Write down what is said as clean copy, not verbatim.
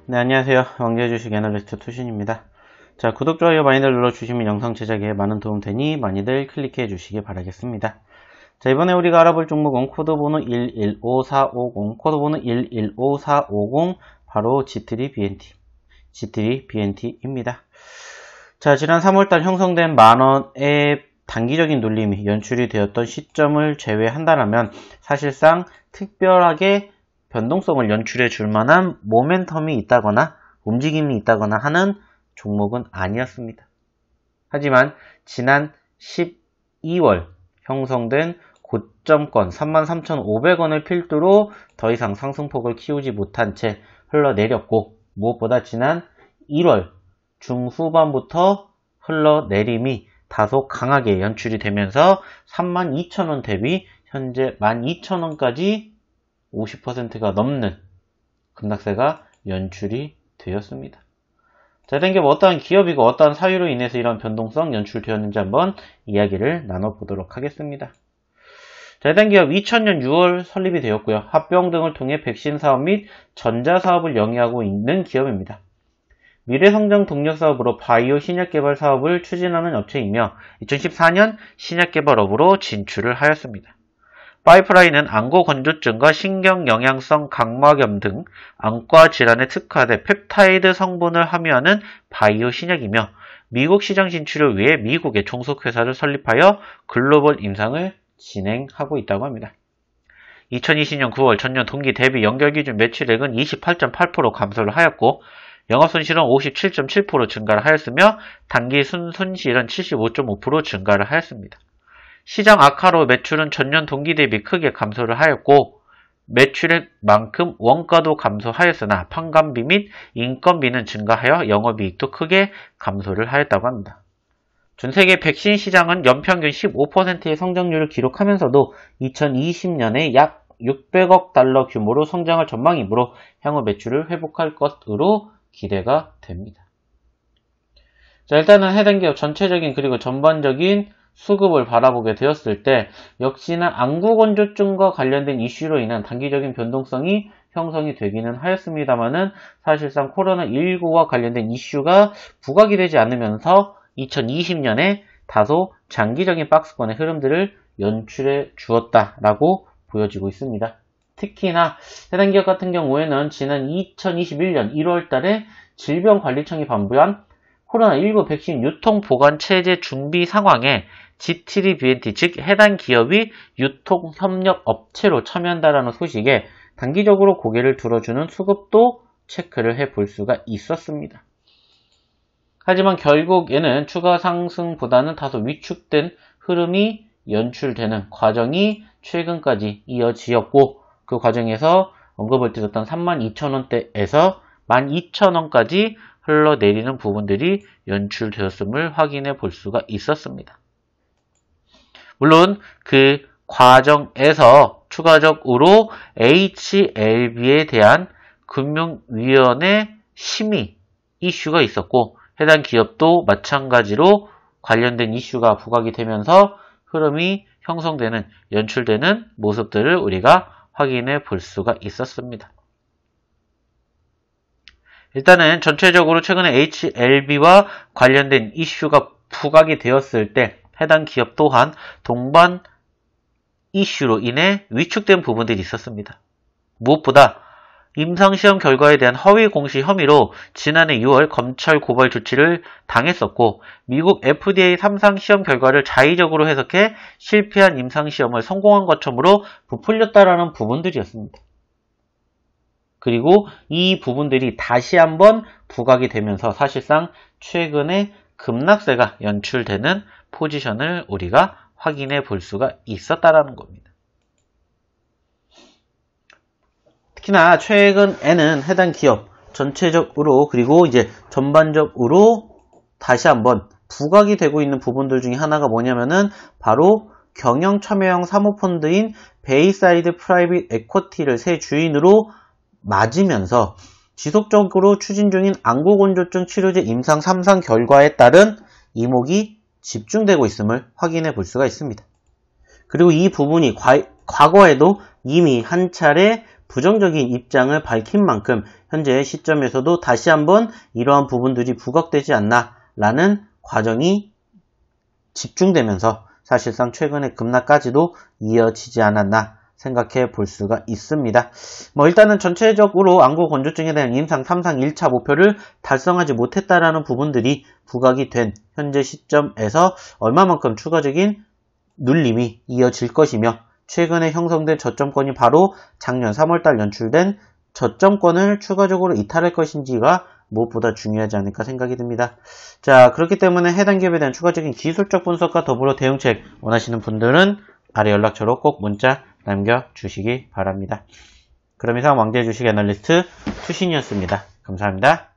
네, 안녕하세요. 왕재주식 애널리스트 투신입니다. 자, 구독, 좋아요 많이들 눌러주시면 영상 제작에 많은 도움 되니 많이들 클릭해 주시기 바라겠습니다. 자, 이번에 우리가 알아볼 종목은 코드번호 115450, 코드번호 115450, 바로 G3BNT입니다. 자, 지난 3월달 형성된 만원의 단기적인 눌림이 연출이 되었던 시점을 제외한다면 사실상 특별하게 변동성을 연출해 줄 만한 모멘텀이 있다거나 움직임이 있다거나 하는 종목은 아니었습니다. 하지만 지난 12월 형성된 고점권 33,500원을 필두로 더 이상 상승폭을 키우지 못한 채 흘러내렸고, 무엇보다 지난 1월 중후반부터 흘러내림이 다소 강하게 연출이 되면서 32,000원 대비 현재 12,000원까지 50%가 넘는 급락세가 연출이 되었습니다. 자, 이런 게 어떠한 기업이고 어떠한 사유로 인해서 이런 변동성 연출되었는지 한번 이야기를 나눠보도록 하겠습니다. 자, 해당 기업 2000년 6월 설립이 되었고요. 합병 등을 통해 백신 사업 및 전자 사업을 영위하고 있는 기업입니다. 미래성장 동력 사업으로 바이오 신약 개발 사업을 추진하는 업체이며 2014년 신약 개발업으로 진출을 하였습니다. 파이프라인은 안구 건조증과 신경영양성 각막염 등 안과 질환에 특화된 펩타이드 성분을 함유하는 바이오 신약이며, 미국 시장 진출을 위해 미국의 종속회사를 설립하여 글로벌 임상을 진행하고 있다고 합니다. 2020년 9월 전년 동기 대비 연결기준 매출액은 28.8% 감소를 하였고, 영업손실은 57.7% 증가를 하였으며 단기 순손실은 75.5% 증가를 하였습니다. 시장 악화로 매출은 전년 동기 대비 크게 감소를 하였고, 매출액만큼 원가도 감소하였으나 판관비 및 인건비는 증가하여 영업이익도 크게 감소를 하였다고 합니다. 전 세계 백신 시장은 연평균 15%의 성장률을 기록하면서도 2020년에 약 600억 달러 규모로 성장할 전망이므로 향후 매출을 회복할 것으로 기대가 됩니다. 자, 일단은 해당 기업 전체적인 그리고 전반적인 수급을 바라보게 되었을 때 역시나 안구 건조증과 관련된 이슈로 인한 단기적인 변동성이 형성이 되기는 하였습니다만은, 사실상 코로나19와 관련된 이슈가 부각이 되지 않으면서 2020년에 다소 장기적인 박스권의 흐름들을 연출해 주었다라고 보여지고 있습니다. 특히나 해당 기업 같은 경우에는 지난 2021년 1월 달에 질병관리청이 반부한 코로나19 백신 유통 보관 체제 준비 상황에 G3BNT, 즉 해당 기업이 유통 협력 업체로 참여한다라는 소식에 단기적으로 고개를 들어주는 수급도 체크를 해볼 수가 있었습니다. 하지만 결국에는 추가 상승보다는 다소 위축된 흐름이 연출되는 과정이 최근까지 이어지었고, 그 과정에서 언급을 드렸던 32,000원대에서 12,000원까지 흘러내리는 부분들이 연출되었음을 확인해 볼 수가 있었습니다. 물론 그 과정에서 추가적으로 HLB에 대한 금융위원회 심의 이슈가 있었고, 해당 기업도 마찬가지로 관련된 이슈가 부각이 되면서 흐름이 형성되는, 연출되는 모습들을 우리가 확인해 볼 수가 있었습니다. 일단은 전체적으로 최근에 HLB와 관련된 이슈가 부각이 되었을 때 해당 기업 또한 동반 이슈로 인해 위축된 부분들이 있었습니다. 무엇보다 임상시험 결과에 대한 허위 공시 혐의로 지난해 6월 검찰 고발 조치를 당했었고, 미국 FDA 3상 시험 결과를 자의적으로 해석해 실패한 임상시험을 성공한 것처럼 부풀렸다라는 부분들이었습니다. 그리고 이 부분들이 다시 한번 부각이 되면서 사실상 최근에 급락세가 연출되는 포지션을 우리가 확인해 볼 수가 있었다라는 겁니다. 특히나 최근에는 해당 기업 전체적으로 그리고 이제 전반적으로 다시 한번 부각이 되고 있는 부분들 중에 하나가 뭐냐면은 바로 경영 참여형 사모펀드인 베이사이드 프라이빗 에쿼티를 새 주인으로 맞으면서 지속적으로 추진 중인 안구 건조증 치료제 임상 3상 결과에 따른 이목이 집중되고 있음을 확인해 볼 수가 있습니다. 그리고 이 부분이 과거에도 이미 한 차례 부정적인 입장을 밝힌 만큼 현재 시점에서도 다시 한번 이러한 부분들이 부각되지 않나 라는 과정이 집중되면서 사실상 최근의 급락까지도 이어지지 않았나 생각해 볼 수가 있습니다. 일단은 전체적으로 안구 건조증에 대한 임상 3상 1차 목표를 달성하지 못했다라는 부분들이 부각이 된 현재 시점에서 얼마만큼 추가적인 눌림이 이어질 것이며 최근에 형성된 저점권이 바로 작년 3월달 연출된 저점권을 추가적으로 이탈할 것인지가 무엇보다 중요하지 않을까 생각이 듭니다. 자, 그렇기 때문에 해당 기업에 대한 추가적인 기술적 분석과 더불어 대응책 원하시는 분들은 아래 연락처로 꼭 문자 남겨주시기 바랍니다. 그럼 이상 왕재주식 애널리스트 투신이었습니다. 감사합니다.